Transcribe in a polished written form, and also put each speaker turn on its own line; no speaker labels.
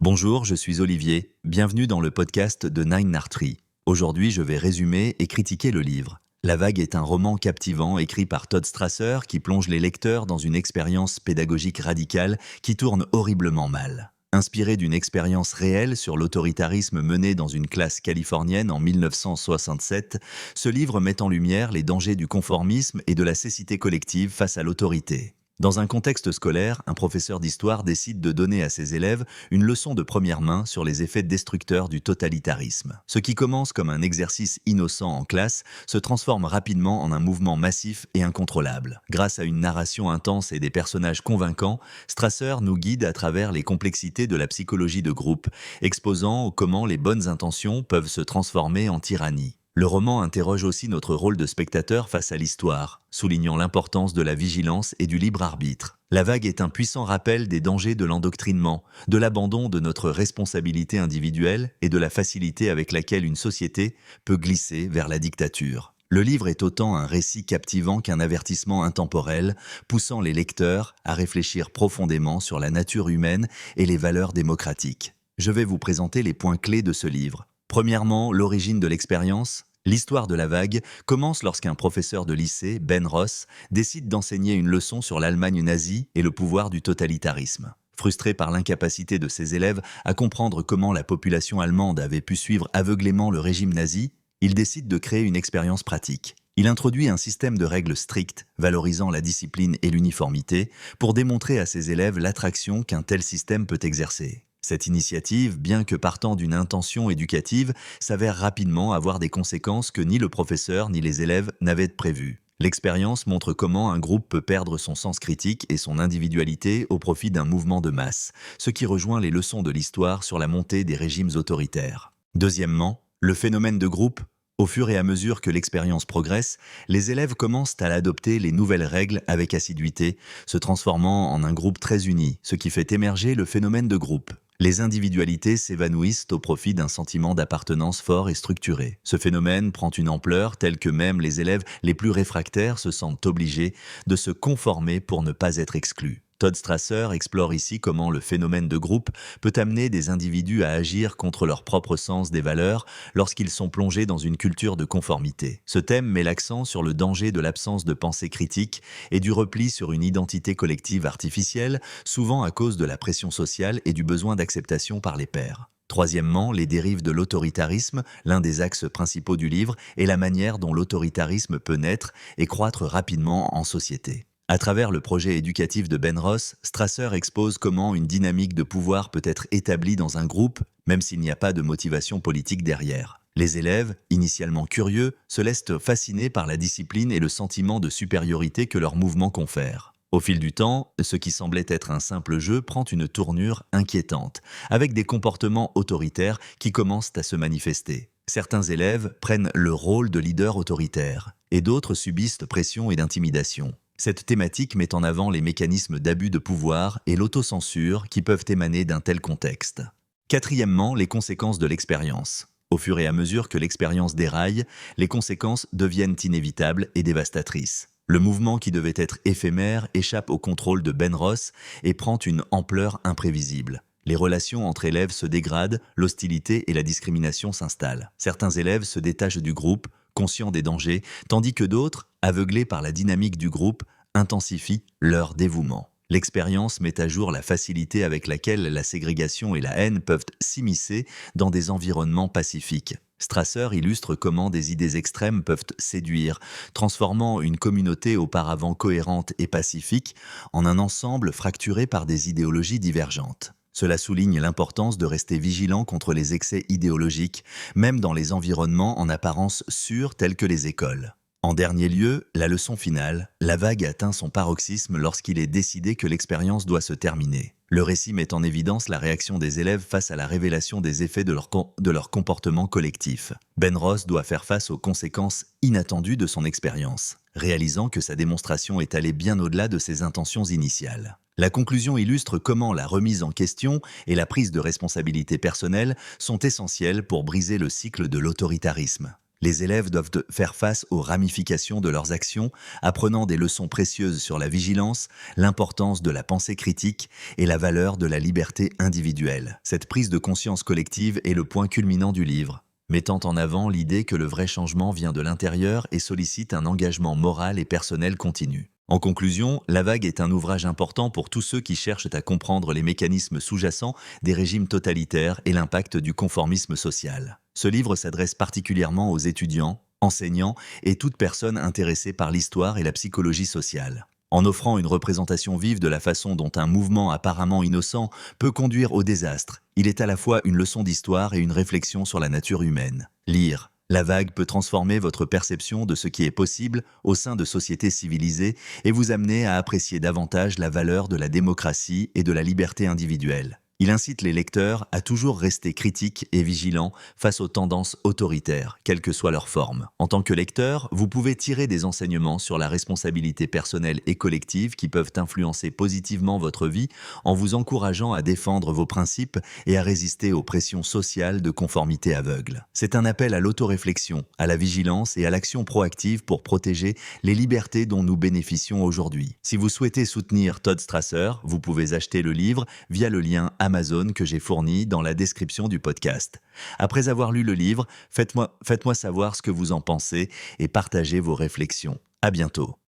Bonjour, je suis Olivier. Bienvenue dans le podcast de Nine Nartree. Aujourd'hui, je vais résumer et critiquer le livre. La vague est un roman captivant écrit par Todd Strasser qui plonge les lecteurs dans une expérience pédagogique radicale qui tourne horriblement mal. Inspiré d'une expérience réelle sur l'autoritarisme mené dans une classe californienne en 1967, ce livre met en lumière les dangers du conformisme et de la cécité collective face à l'autorité. Dans un contexte scolaire, un professeur d'histoire décide de donner à ses élèves une leçon de première main sur les effets destructeurs du totalitarisme. Ce qui commence comme un exercice innocent en classe se transforme rapidement en un mouvement massif et incontrôlable. Grâce à une narration intense et des personnages convaincants, Strasser nous guide à travers les complexités de la psychologie de groupe, exposant comment les bonnes intentions peuvent se transformer en tyrannie. Le roman interroge aussi notre rôle de spectateur face à l'histoire, soulignant l'importance de la vigilance et du libre arbitre. La vague est un puissant rappel des dangers de l'endoctrinement, de l'abandon de notre responsabilité individuelle et de la facilité avec laquelle une société peut glisser vers la dictature. Le livre est autant un récit captivant qu'un avertissement intemporel, poussant les lecteurs à réfléchir profondément sur la nature humaine et les valeurs démocratiques. Je vais vous présenter les points clés de ce livre. Premièrement, l'origine de l'expérience. L'histoire de la vague commence lorsqu'un professeur de lycée, Ben Ross, décide d'enseigner une leçon sur l'Allemagne nazie et le pouvoir du totalitarisme. Frustré par l'incapacité de ses élèves à comprendre comment la population allemande avait pu suivre aveuglément le régime nazi, il décide de créer une expérience pratique. Il introduit un système de règles strictes, valorisant la discipline et l'uniformité, pour démontrer à ses élèves l'attraction qu'un tel système peut exercer. Cette initiative, bien que partant d'une intention éducative, s'avère rapidement avoir des conséquences que ni le professeur ni les élèves n'avaient prévues. L'expérience montre comment un groupe peut perdre son sens critique et son individualité au profit d'un mouvement de masse, ce qui rejoint les leçons de l'histoire sur la montée des régimes autoritaires. Deuxièmement, le phénomène de groupe. Au fur et à mesure que l'expérience progresse, les élèves commencent à adopter les nouvelles règles avec assiduité, se transformant en un groupe très uni, ce qui fait émerger le phénomène de groupe. Les individualités s'évanouissent au profit d'un sentiment d'appartenance fort et structuré. Ce phénomène prend une ampleur telle que même les élèves les plus réfractaires se sentent obligés de se conformer pour ne pas être exclus. Todd Strasser explore ici comment le phénomène de groupe peut amener des individus à agir contre leur propre sens des valeurs lorsqu'ils sont plongés dans une culture de conformité. Ce thème met l'accent sur le danger de l'absence de pensée critique et du repli sur une identité collective artificielle, souvent à cause de la pression sociale et du besoin d'acceptation par les pairs. Troisièmement, les dérives de l'autoritarisme, l'un des axes principaux du livre, est la manière dont l'autoritarisme peut naître et croître rapidement en société. À travers le projet éducatif de Ben Ross, Strasser expose comment une dynamique de pouvoir peut être établie dans un groupe, même s'il n'y a pas de motivation politique derrière. Les élèves, initialement curieux, se laissent fasciner par la discipline et le sentiment de supériorité que leur mouvement confère. Au fil du temps, ce qui semblait être un simple jeu prend une tournure inquiétante, avec des comportements autoritaires qui commencent à se manifester. Certains élèves prennent le rôle de leader autoritaire, et d'autres subissent pression et d'intimidation. Cette thématique met en avant les mécanismes d'abus de pouvoir et l'autocensure qui peuvent émaner d'un tel contexte. Quatrièmement, les conséquences de l'expérience. Au fur et à mesure que l'expérience déraille, les conséquences deviennent inévitables et dévastatrices. Le mouvement qui devait être éphémère échappe au contrôle de Ben Ross et prend une ampleur imprévisible. Les relations entre élèves se dégradent, l'hostilité et la discrimination s'installent. Certains élèves se détachent du groupe, conscients des dangers, tandis que d'autres, aveuglés par la dynamique du groupe, intensifient leur dévouement. L'expérience met à jour la facilité avec laquelle la ségrégation et la haine peuvent s'immiscer dans des environnements pacifiques. Strasser illustre comment des idées extrêmes peuvent séduire, transformant une communauté auparavant cohérente et pacifique en un ensemble fracturé par des idéologies divergentes. Cela souligne l'importance de rester vigilant contre les excès idéologiques, même dans les environnements en apparence sûrs tels que les écoles. En dernier lieu, la leçon finale, la vague atteint son paroxysme lorsqu'il est décidé que l'expérience doit se terminer. Le récit met en évidence la réaction des élèves face à la révélation des effets de leur comportement collectif. Ben Ross doit faire face aux conséquences inattendues de son expérience, réalisant que sa démonstration est allée bien au-delà de ses intentions initiales. La conclusion illustre comment la remise en question et la prise de responsabilité personnelle sont essentielles pour briser le cycle de l'autoritarisme. Les élèves doivent faire face aux ramifications de leurs actions, apprenant des leçons précieuses sur la vigilance, l'importance de la pensée critique et la valeur de la liberté individuelle. Cette prise de conscience collective est le point culminant du livre, mettant en avant l'idée que le vrai changement vient de l'intérieur et sollicite un engagement moral et personnel continu. En conclusion, La Vague est un ouvrage important pour tous ceux qui cherchent à comprendre les mécanismes sous-jacents des régimes totalitaires et l'impact du conformisme social. Ce livre s'adresse particulièrement aux étudiants, enseignants et toute personne intéressée par l'histoire et la psychologie sociale. En offrant une représentation vive de la façon dont un mouvement apparemment innocent peut conduire au désastre, il est à la fois une leçon d'histoire et une réflexion sur la nature humaine. Lire La Vague peut transformer votre perception de ce qui est possible au sein de sociétés civilisées et vous amener à apprécier davantage la valeur de la démocratie et de la liberté individuelle. Il incite les lecteurs à toujours rester critiques et vigilants face aux tendances autoritaires, quelle que soit leur forme. En tant que lecteur, vous pouvez tirer des enseignements sur la responsabilité personnelle et collective qui peuvent influencer positivement votre vie en vous encourageant à défendre vos principes et à résister aux pressions sociales de conformité aveugle. C'est un appel à l'autoréflexion, à la vigilance et à l'action proactive pour protéger les libertés dont nous bénéficions aujourd'hui. Si vous souhaitez soutenir Todd Strasser, vous pouvez acheter le livre via le lien Amazon que j'ai fourni dans la description du podcast. Après avoir lu le livre, faites-moi savoir ce que vous en pensez et partagez vos réflexions. À bientôt.